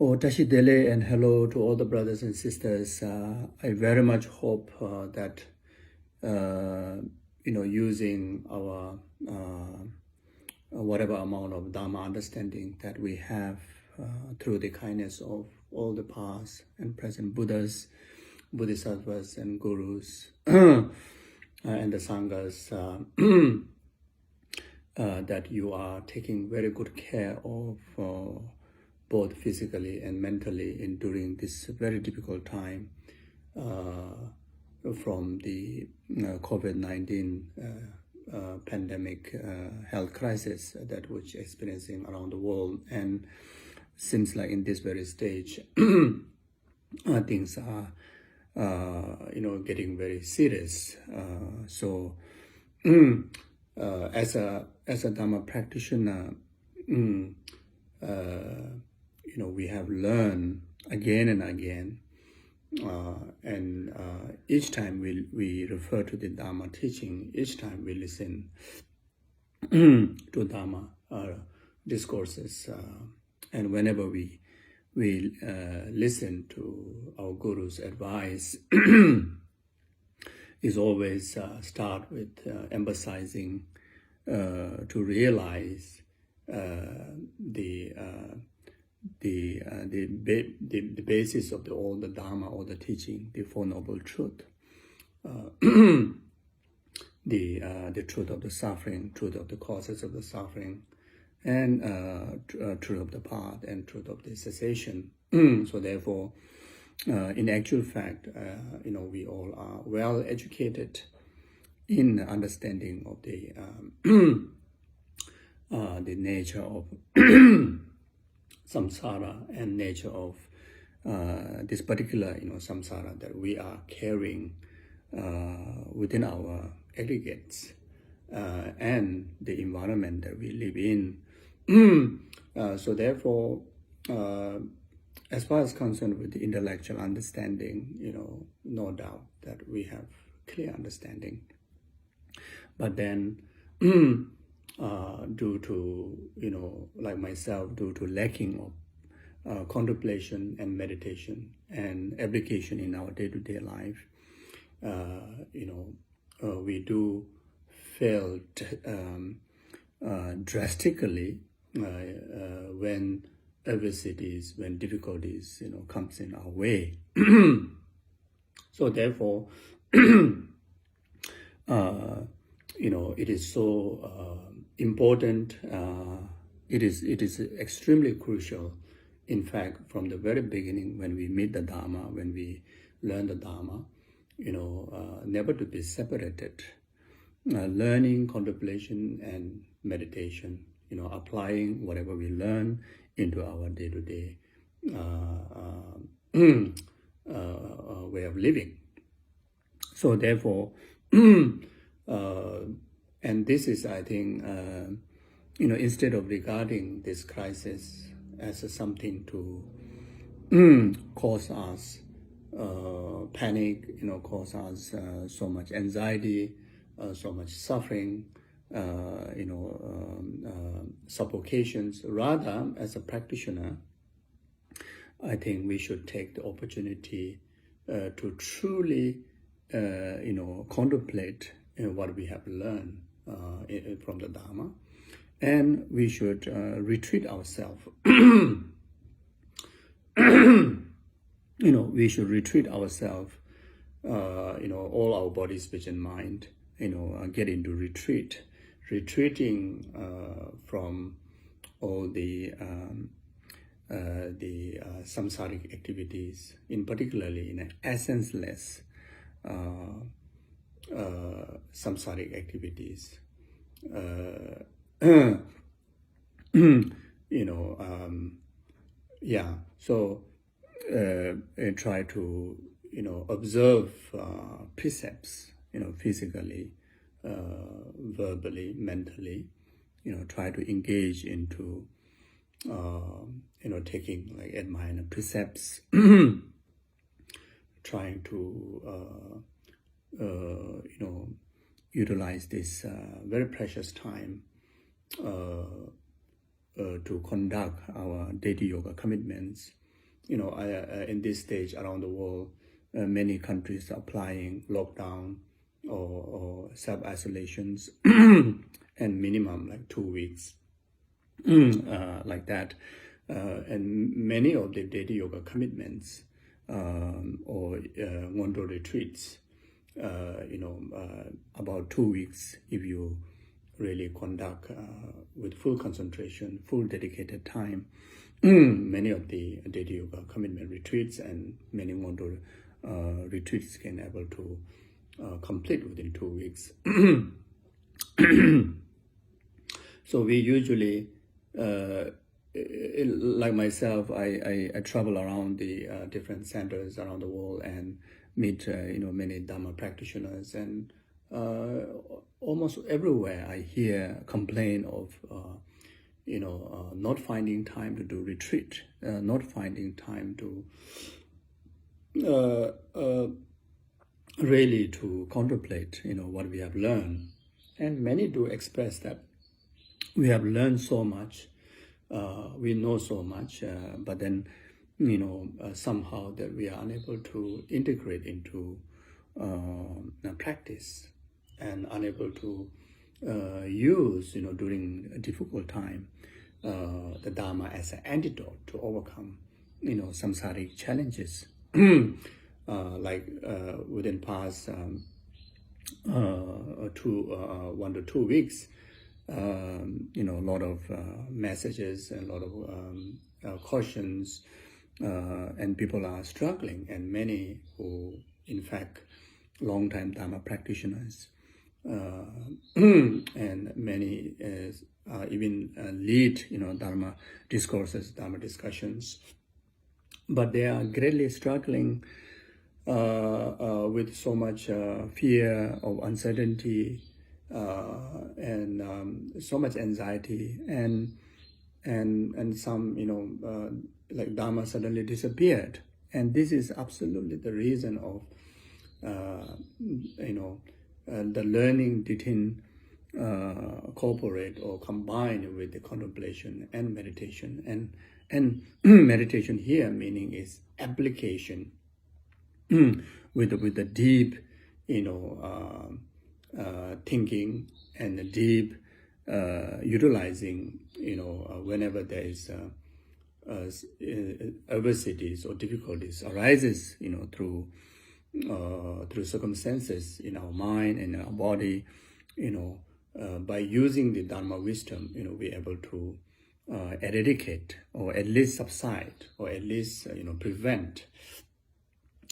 Oh, Tashi Dele, and hello to all the brothers and sisters. I very much hope that using our whatever amount of Dharma understanding that we have through the kindness of all the past and present Buddhas, Bodhisattvas, and Gurus, and the Sanghas, that you are taking very good care of both physically and mentally during this very difficult time from the COVID-19 pandemic health crisis that we're experiencing around the world. And seems like in this very stage, things are getting very serious. So as a Dharma practitioner, we have learned again and again, and each time we refer to the Dharma teaching, each time we listen to Dharma discourses, and whenever we listen to our Guru's advice, is always start with emphasizing to realize the basis of all the Dharma or the teaching, the Four Noble Truth, the truth of the suffering, truth of the causes of the suffering, and truth of the path, and truth of the cessation. So therefore, in actual fact, we all are well educated in understanding of the nature of samsara and nature of this particular samsara that we are carrying within our aggregates and the environment that we live in. So therefore, as far as concerned with the intellectual understanding, no doubt that we have clear understanding. But then, due to, like myself, due to lacking of contemplation and meditation and application in our day-to-day life, we do fail drastically when adversities, when difficulties, comes in our way. So therefore, it is so important. It is extremely crucial. In fact, from the very beginning, when we meet the Dharma, when we learn the Dharma, never to be separated. Learning, contemplation, and meditation. Applying whatever we learn into our day-to-day way of living. So therefore, and this is, I think, instead of regarding this crisis as something to cause us panic, cause us so much anxiety, so much suffering, suffocations. Rather, as a practitioner, I think we should take the opportunity to truly, contemplate what we have learned from the Dharma, and we should retreat ourselves. We should retreat ourselves. All our body, speech, and mind. Get into retreat. Retreating from all the samsaric activities, in particularly essenceless samsaric activities. So try to observe precepts, physically, verbally, mentally. Try to engage into taking like admirable precepts, trying to utilize this very precious time to conduct our daily yoga commitments in this stage around the world, many countries are applying lockdown or self-isolations and minimum like 2 weeks, like that. And many of the daily yoga commitments or Ngondo retreats, about 2 weeks, if you really conduct with full concentration, full dedicated time, many of the daily yoga commitment retreats and many Ngondo retreats can able to complete within 2 weeks. So we usually, like myself, I travel around the different centers around the world and meet many Dharma practitioners, and almost everywhere I hear complaint of not finding time to do retreat, not finding time to really to contemplate what we have learned. And many do express that we have learned so much, we know so much, but then somehow that we are unable to integrate into practice, and unable to use during a difficult time the Dharma as an antidote to overcome samsaric challenges. Like within past 1 to 2 weeks, a lot of messages and a lot of cautions, and people are struggling, and many who in fact long-time Dharma practitioners and many even lead Dharma discourses, Dharma discussions, but they are greatly struggling with so much fear of uncertainty, and so much anxiety, and some like Dharma suddenly disappeared, and this is absolutely the reason of the learning didn't cooperate or combine with the contemplation and meditation, and meditation here meaning is application with the deep thinking and the deep utilizing whenever there is adversities or difficulties arises through circumstances in our mind and our body, by using the Dharma wisdom, we're able to eradicate or at least subside or at least prevent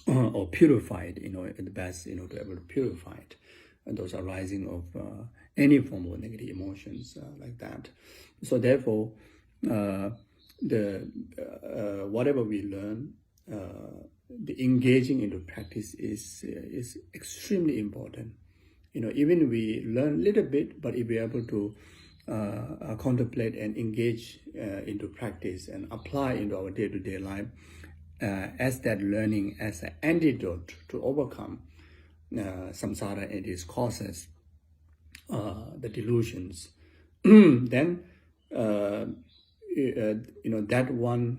or purify it, at the best, to able to purify it, and those arising of any form of negative emotions like that. So therefore, whatever we learn, the engaging into practice is extremely important. Even we learn a little bit, but if we're able to contemplate and engage into practice and apply into our day-to-day life, as that learning as an antidote to overcome samsara and its causes, the delusions, then that one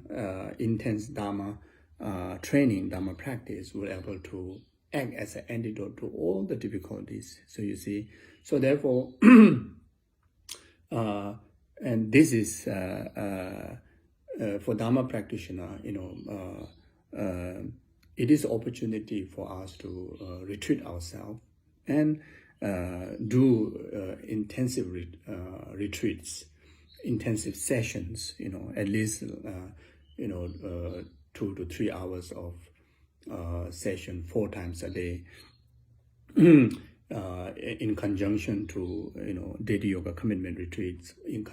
intense Dharma training, Dharma practice will be able to act as an antidote to all the difficulties. So you see, so therefore, and this is for Dharma practitioner, it is opportunity for us to retreat ourselves and do intensive retreats, intensive sessions, at least 2 to 3 hours of session 4 times a day, in conjunction to daily yoga commitment retreats, in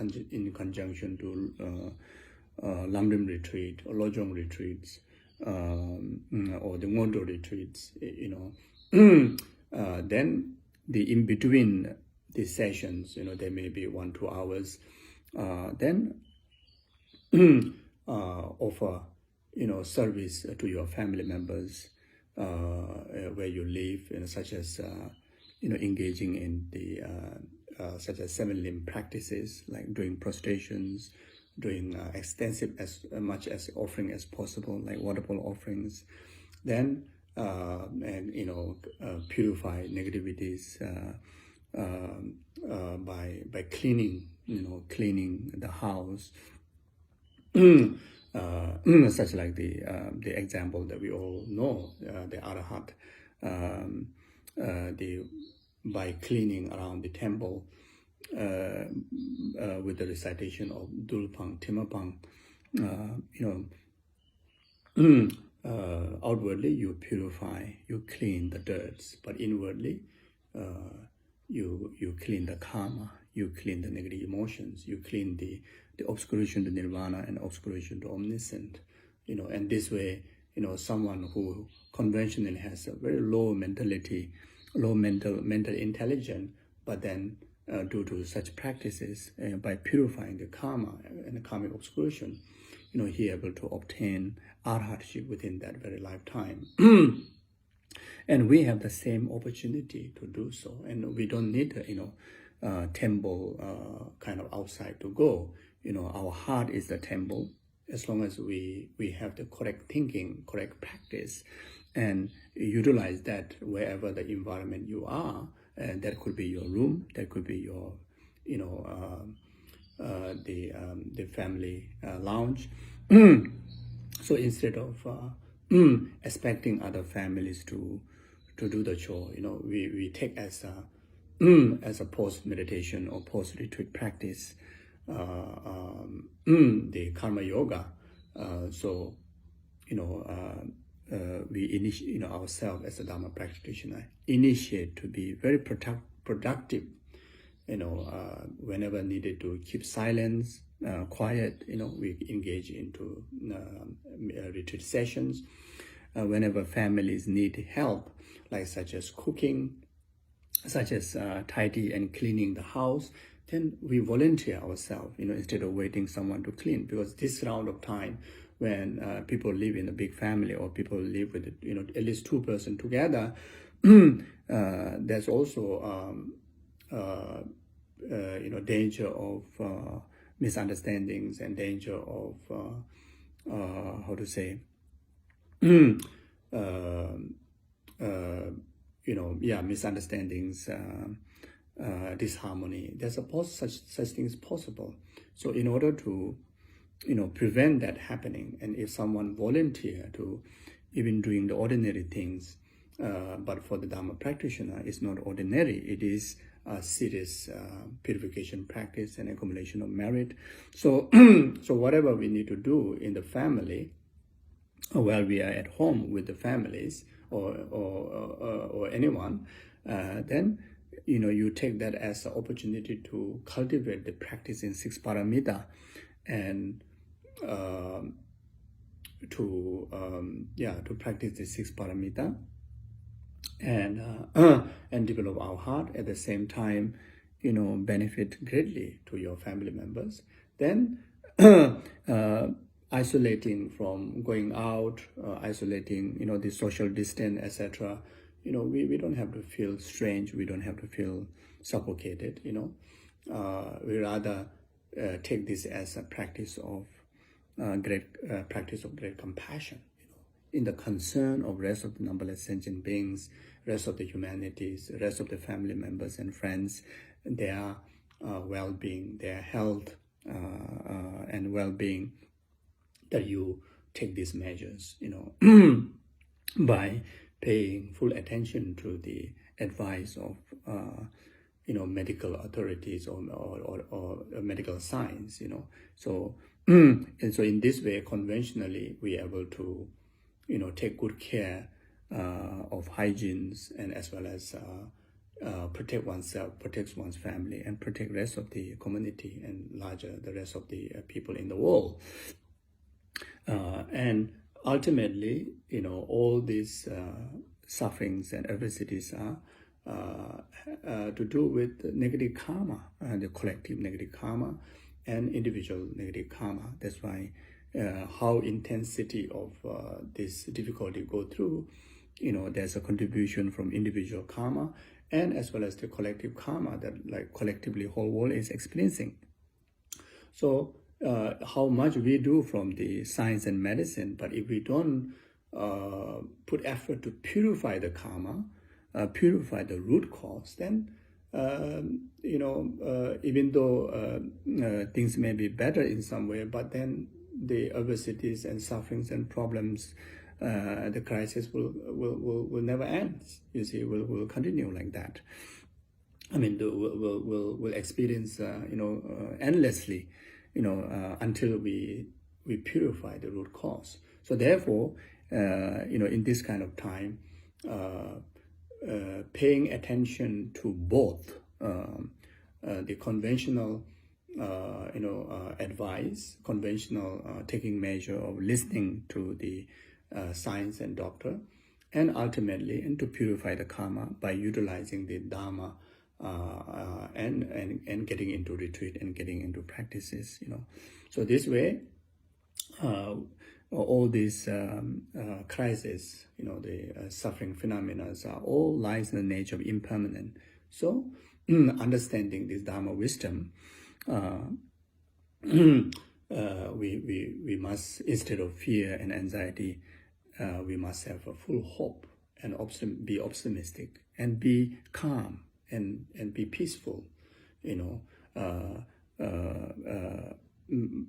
conjunction to Lamrim retreat or Lojong retreats, or the Ngondo retreats, then the in between these sessions, there may be 1-2 hours, then offer service to your family members where you live, such as engaging in the such as 7 limb practices like doing prostrations, doing extensive as much as offering as possible, like waterfall offerings. Then and purify negativities by cleaning, cleaning the house. Such like the example that we all know, the Arahat, by cleaning around the temple with the recitation of Dulpang, Timapang, outwardly you purify, you clean the dirts, but inwardly you clean the karma, you clean the negative emotions, you clean the obscuration to nirvana and obscuration to omniscient, and this way, someone who conventionally has a very low mentality, low mental intelligence, but then due to such practices, by purifying the karma and the karmic obscuration, he able to obtain arhatship within that very lifetime. And we have the same opportunity to do so, and we don't need temple kind of outside to go. Our heart is the temple. As long as we have the correct thinking, correct practice, and utilize that wherever the environment you are, and that could be your room, that could be your the family lounge. So instead of expecting other families to do the chore, we take as a post meditation or post retreat practice the karma yoga. So we initiate, ourselves as a Dharma practitioner, initiate to be very productive. Whenever needed to keep silence, quiet, we engage into retreat sessions. Whenever families need help, like such as cooking, such as tidy and cleaning the house, then we volunteer ourselves, instead of waiting someone to clean. Because this round of time, when people live in a big family or people live with, at least two persons together, there's also, danger of misunderstandings and danger of, how to say, misunderstandings, disharmony. There's such things possible. So in order to prevent that happening, and if someone volunteer to even doing the ordinary things, but for the Dharma practitioner, it's not ordinary. It is a serious purification practice and accumulation of merit. So, so whatever we need to do in the family, while we are at home with the families or anyone, then you take that as an opportunity to cultivate the practice in six paramita, and to practice the six paramita, and develop our heart at the same time, benefit greatly to your family members. Then isolating from going out, isolating, the social distance, etc. We don't have to feel strange. We don't have to feel suffocated. We rather take this as a practice of great compassion, in the concern of rest of the numberless sentient beings, rest of the humanities, rest of the family members and friends, their well-being, their health and well-being, that you take these measures, by paying full attention to the advice of medical authorities or medical science, So and so in this way, conventionally, we are able to take good care of hygienes, and as well as protect oneself, protect one's family, and protect the rest of the community and the rest of the people in the world. And ultimately, all these sufferings and adversities are to do with negative karma, the collective negative karma and individual negative karma. That's why how intensity of this difficulty go through, there's a contribution from individual karma, and as well as the collective karma that, like, collectively whole world is experiencing. So how much we do from the science and medicine, but if we don't put effort to purify the karma, purify the root cause, then even though things may be better in some way, but then the adversities and sufferings and problems, the crisis will never end. You see, will continue like that. I mean, we'll experience endlessly, until we purify the root cause. So therefore, in this kind of time, paying attention to both the conventional advice, conventional taking measure of listening to the science and doctor, and ultimately and to purify the karma by utilizing the dharma and getting into retreat and getting into practices. So this way, all these crises, the suffering phenomena are all lies in the nature of impermanent. So understanding this Dharma wisdom, we must, instead of fear and anxiety, we must have a full hope and be optimistic and be calm and be peaceful,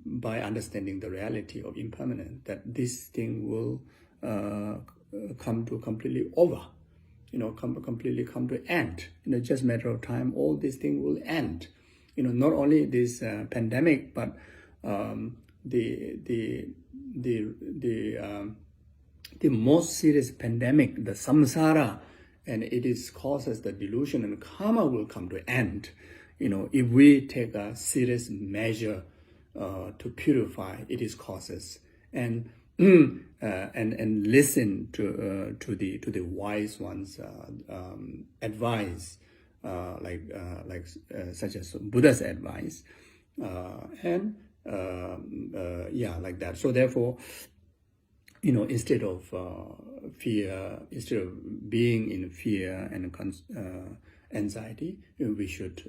by understanding the reality of impermanence, that this thing will come to completely over, completely come to end. Just a matter of time, all these things will end. Not only this pandemic, but the most serious pandemic, the samsara, and it is causes the delusion and karma will come to end. If we take a serious measure to purify its causes and listen to the wise ones' advice, such as Buddha's advice, like that. So therefore, instead of fear, instead of being in fear and anxiety, we should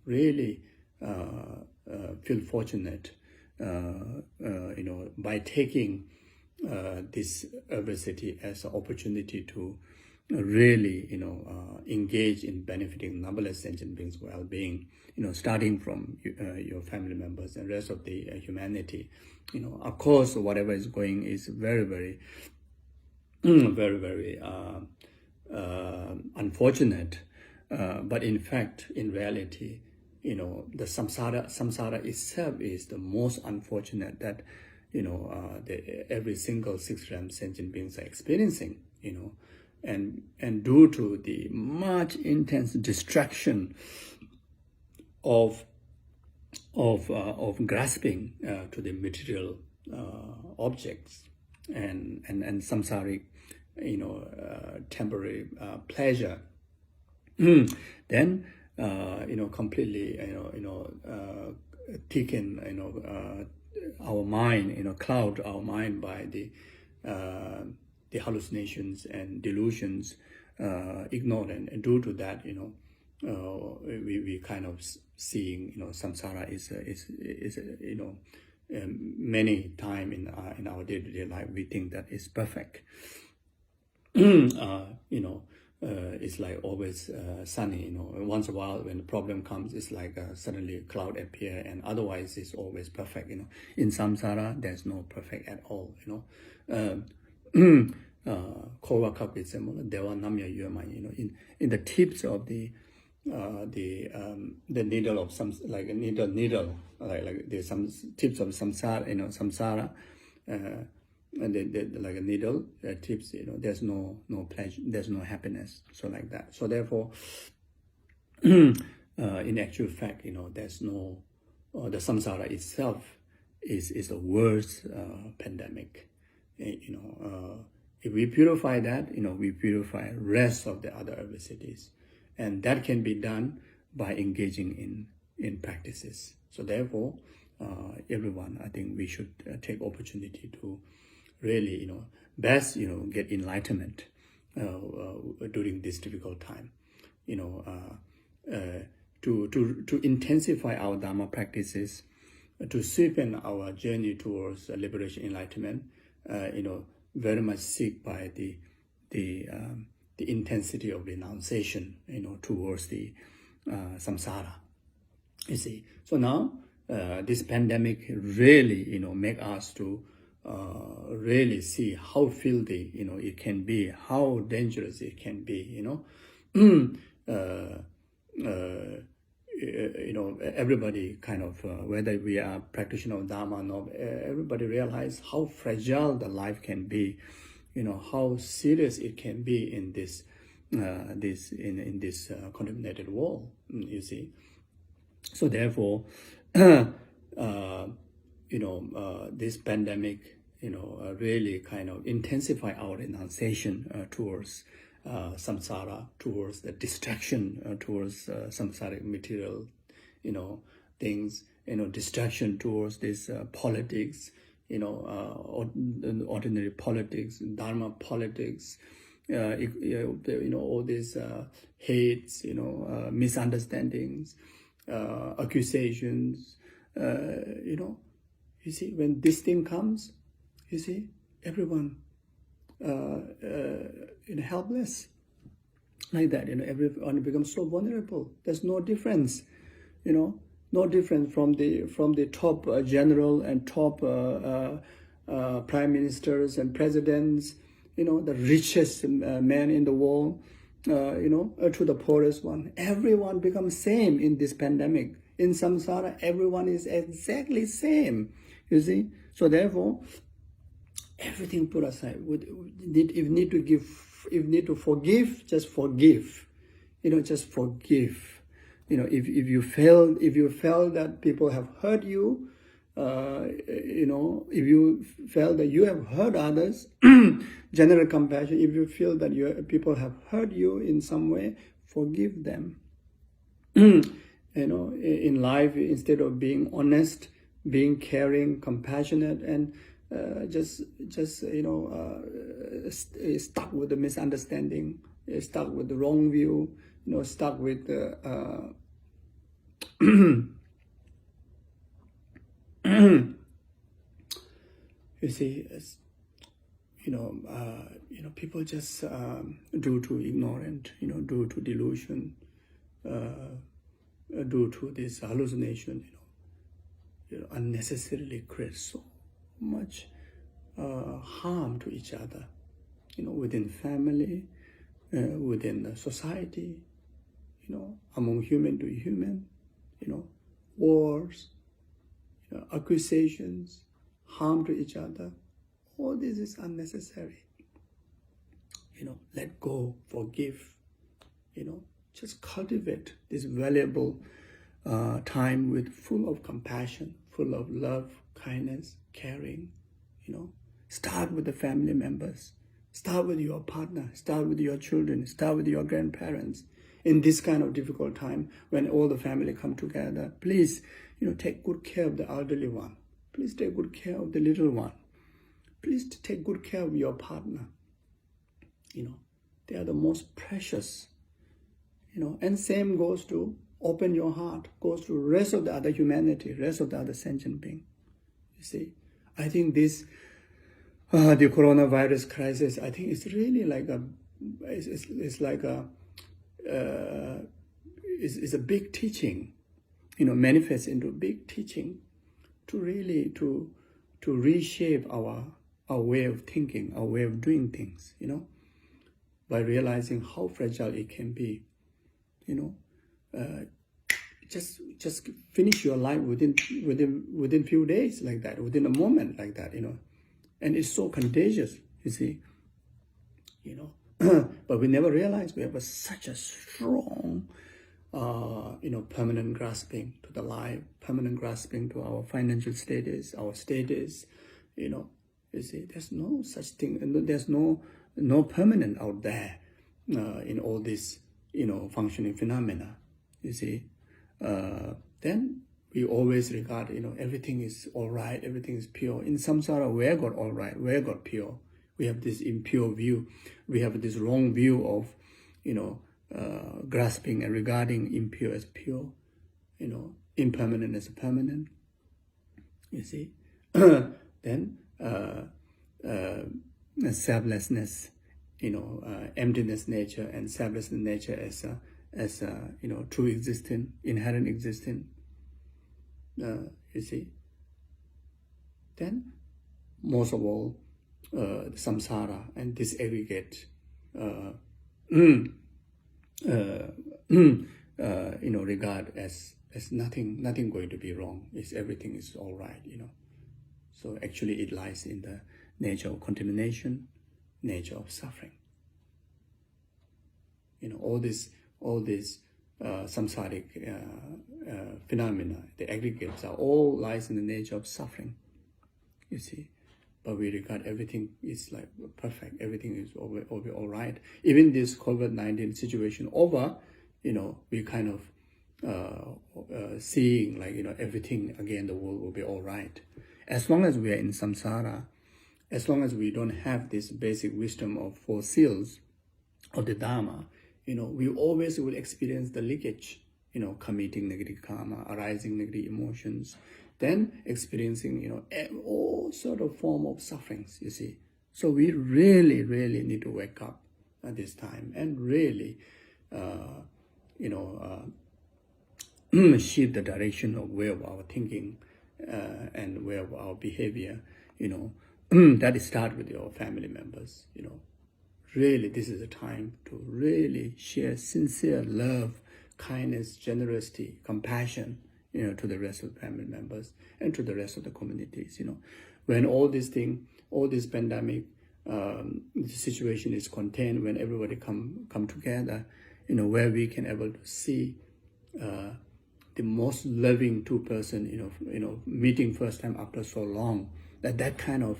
really feel fortunate, by taking this adversity as an opportunity to really, engage in benefiting numberless sentient beings' well-being, starting from your family members and rest of the humanity. Of course, whatever is going is very, very, very, very unfortunate. But in fact, in reality, the samsara itself is the most unfortunate that, every single 6 realm sentient beings are experiencing, and due to the much intense distraction of grasping to the material objects and samsaric, temporary pleasure, then completely thicken our mind, cloud our mind by the hallucinations and delusions, ignored, and due to that, we kind of seeing, samsara is many time in our day-to-day life we think that is perfect. It's like always sunny, once in a while when the problem comes, it's like suddenly a cloud appear, and otherwise it's always perfect. In samsara there's no perfect at all. Kowa kapi semula dewa namya yuama, in the tips of the needle of some, like a needle, like there's some tips of samsara, samsara, and like a needle tips, there's no pleasure, there's no happiness, so like that. So therefore, in actual fact, there's no, the samsara itself is a worse pandemic. If we purify that, we purify rest of the other adversities, and that can be done by engaging in practices. So therefore, everyone, I think we should take opportunity to really, best, get enlightenment during this difficult time, to intensify our Dharma practices, to sweeten our journey towards liberation, enlightenment, very much seek by the intensity of renunciation, towards the samsara. You see, so now this pandemic really, make us to really see how filthy, it can be, how dangerous it can be, everybody kind of, whether we are practitioner of Dharma or not, everybody realize how fragile the life can be, how serious it can be in this, in this contaminated world, you see. So therefore, this pandemic, really kind of intensify our renunciation towards samsara, towards the distraction, towards samsaric material, things, distraction towards this politics, ordinary politics, dharma politics, all these hates, misunderstandings, accusations, you see, when this thing comes, you see, everyone helpless, like that, everyone becomes so vulnerable. There's no difference, no difference from the top general and top prime ministers and presidents, the richest man in the world, to the poorest one. Everyone becomes same in this pandemic. In samsara, everyone is exactly same, you see. So therefore, everything put aside. If you need to give, if you need to forgive, just forgive. Just forgive. If you felt that people have hurt you, if you felt that you have hurt others, general compassion. If you feel that people have hurt you in some way, forgive them. In life, instead of being honest, being caring, compassionate, and stuck with the misunderstanding, stuck with the wrong view, stuck with you see, people just due to ignorance, due to delusion, due to this hallucination, unnecessarily create so much harm to each other, within family, within the society, among human to human, wars, accusations, harm to each other. All this is unnecessary. Let go, forgive, just cultivate this valuable time with full of compassion, full of love, kindness, caring, Start with the family members. Start with your partner. Start with your children. Start with your grandparents. In this kind of difficult time, when all the family come together, please, take good care of the elderly one. Please take good care of the little one. Please take good care of your partner. They are the most precious. And same goes to open your heart, goes to rest of the other humanity, rest of the other sentient being. You see, I think this, the coronavirus crisis, I think it's really like it's a big teaching, manifests into a big teaching to really to reshape our way of thinking, our way of doing things, by realizing how fragile it can be, just finish your life within few days like that, within a moment like that, and it's so contagious, you see, but we never realize we have such a strong, permanent grasping to the life, permanent grasping to our financial status, our status, you see, there's no such thing, and there's no permanent out there in all this, functioning phenomena, you see. Then we always regard, everything is all right, everything is pure. In samsara, where got all right, where got pure? We have this impure view. We have this wrong view of, grasping and regarding impure as pure, impermanent as permanent. you see. Then selflessness, emptiness nature and selflessness nature as true existence, inherent existence, you see. Then most of all, samsara and disaggregate, regard as nothing going to be wrong. Everything is all right, So actually it lies in the nature of contamination, nature of suffering. All these samsaric phenomena, the aggregates are all lies in the nature of suffering, you see. But we regard everything is like perfect, everything is all right. Even this COVID-19 situation over, we kind of seeing like, everything again, the world will be all right. As long as we are in samsara, as long as we don't have this basic wisdom of 4 seals of the Dharma, we always will experience the leakage, committing negative karma, arising negative emotions, then experiencing, all sort of form of sufferings, you see. So we really, really need to wake up at this time and really, shift the direction of where our thinking and where our behavior, that start with your family members, Really, this is a time to really share sincere love, kindness, generosity, compassion, to the rest of the family members and to the rest of the communities, When all this pandemic, the situation is contained, when everybody come together, where we can able to see the most loving 2 person, meeting first time after so long, that kind of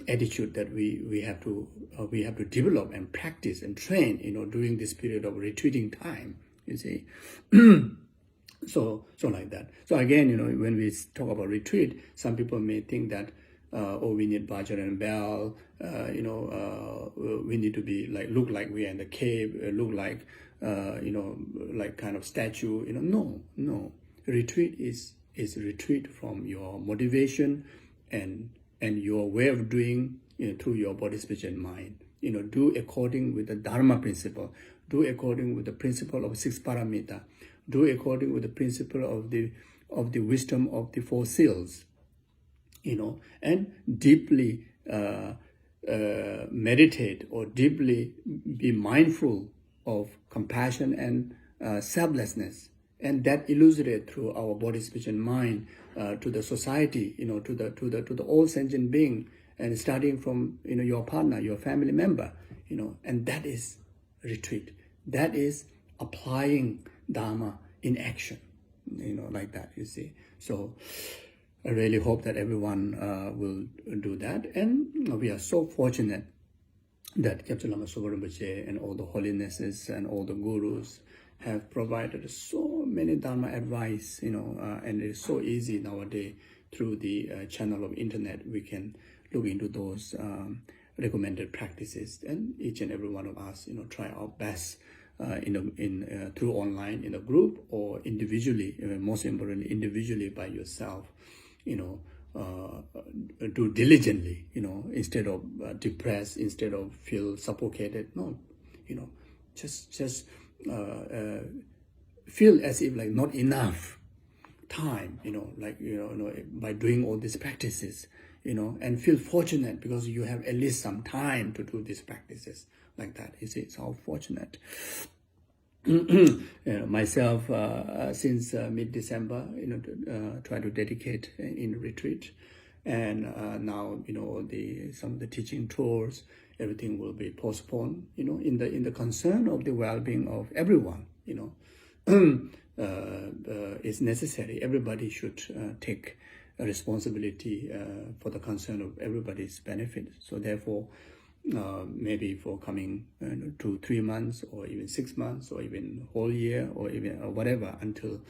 attitude that we have to develop and practice and train, during this period of retreating time, you see. So like that. So again, when we talk about retreat, some people may think that, we need bhajan and bell, we need to be like, look like we are in the cave, look like, like kind of statue, no. Retreat is retreat from your motivation and your way of doing, through your body, spirit, and mind. Do according with the Dharma principle. Do according with the principle of 6 paramita. Do according with the principle of the wisdom of the 4 seals. And deeply meditate or deeply be mindful of compassion and selflessness. And that illustrate through our body, speech, and mind to the society, to the all sentient being, and starting from your partner, your family member, and that is retreat. That is applying Dharma in action, like that, you see. So I really hope that everyone will do that, and we are so fortunate that Kyabche Lama Sopa Rinpoche and all the holinesses and all the gurus have provided so many Dharma advice, and it's so easy nowadays through the channel of internet. We can look into those recommended practices, and each and every one of us, try our best through online in a group or individually, most importantly, individually by yourself, do diligently, instead of depressed, instead of feel suffocated. No, just feel as if like not enough time, by doing all these practices, and feel fortunate because you have at least some time to do these practices like that. You see, it's how fortunate. Myself, since mid-December, try to dedicate in retreat, and now some of the teaching tours, everything will be postponed. In the concern of the well-being of everyone. It's necessary. Everybody should take a responsibility for the concern of everybody's benefit. So therefore, maybe for coming 2-3 months, or even 6 months, or even whole year, or even whatever, until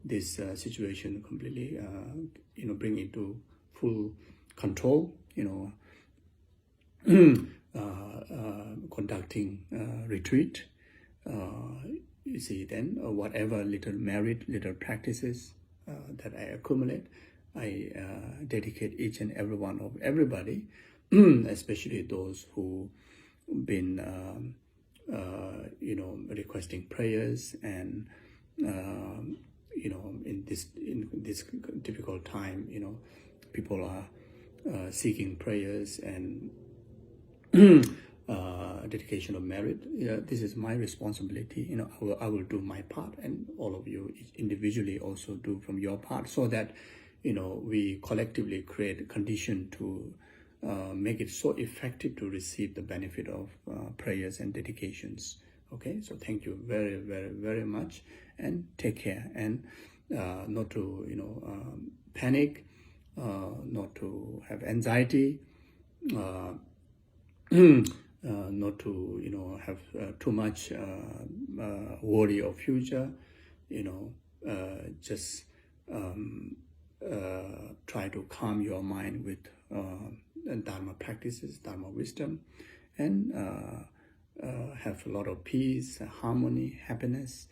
this situation completely bring into full control, conducting retreat, you see, then whatever little merit, little practices that I accumulate, I dedicate each and every one of everybody, especially those who been requesting prayers, and in this difficult time, people are seeking prayers and dedication of merit. This is my responsibility. I will do my part, and all of you individually also do from your part, so that we collectively create a condition to make it so effective to receive the benefit of prayers and dedications. Okay, so thank you very, very, very much, and take care, and not to panic, not to have anxiety, not to have too much worry of future. Just try to calm your mind with Dharma practices, Dharma wisdom, and have a lot of peace, harmony, happiness,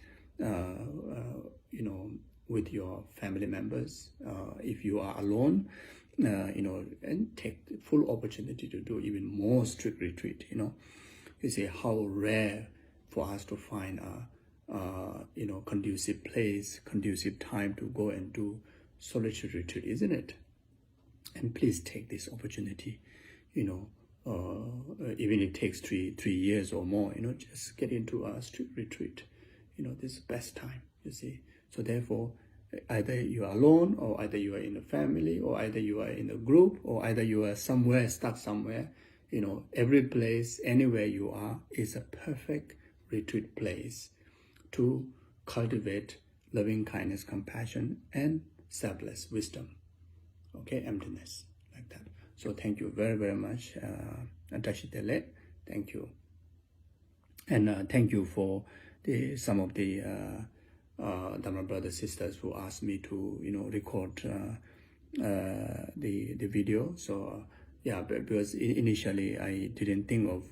with your family members. If you are alone, and take the full opportunity to do even more strict retreat. You see how rare for us to find a conducive place, conducive time to go and do solitary retreat, isn't it? And please take this opportunity. Even if it takes three years or more, just get into a strict retreat. This is the best time, you see. So therefore, either you are alone, or either you are in a family, or either you are in a group, or either you are somewhere, stuck somewhere, every place, anywhere you are, is a perfect retreat place to cultivate loving kindness, compassion, and selfless wisdom. Okay, emptiness, like that. So thank you very, very much, Tashitele. Thank you. And thank you for some of the Dharma brothers, sisters who asked me to, record the video. So yeah, because initially I didn't think of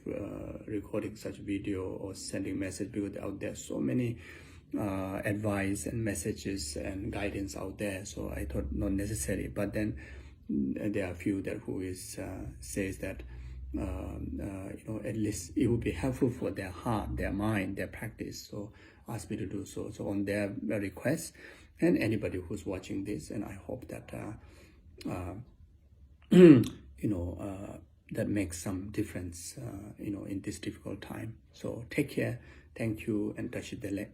recording such video or sending message, because out there so many advice and messages and guidance out there. So I thought not necessary. But then there are a few that who says that at least it would be helpful for their heart, their mind, their practice. So asked me to do so. So on their request, and anybody who's watching this, and I hope that that makes some difference in this difficult time. So take care. Thank you, and Tashitele.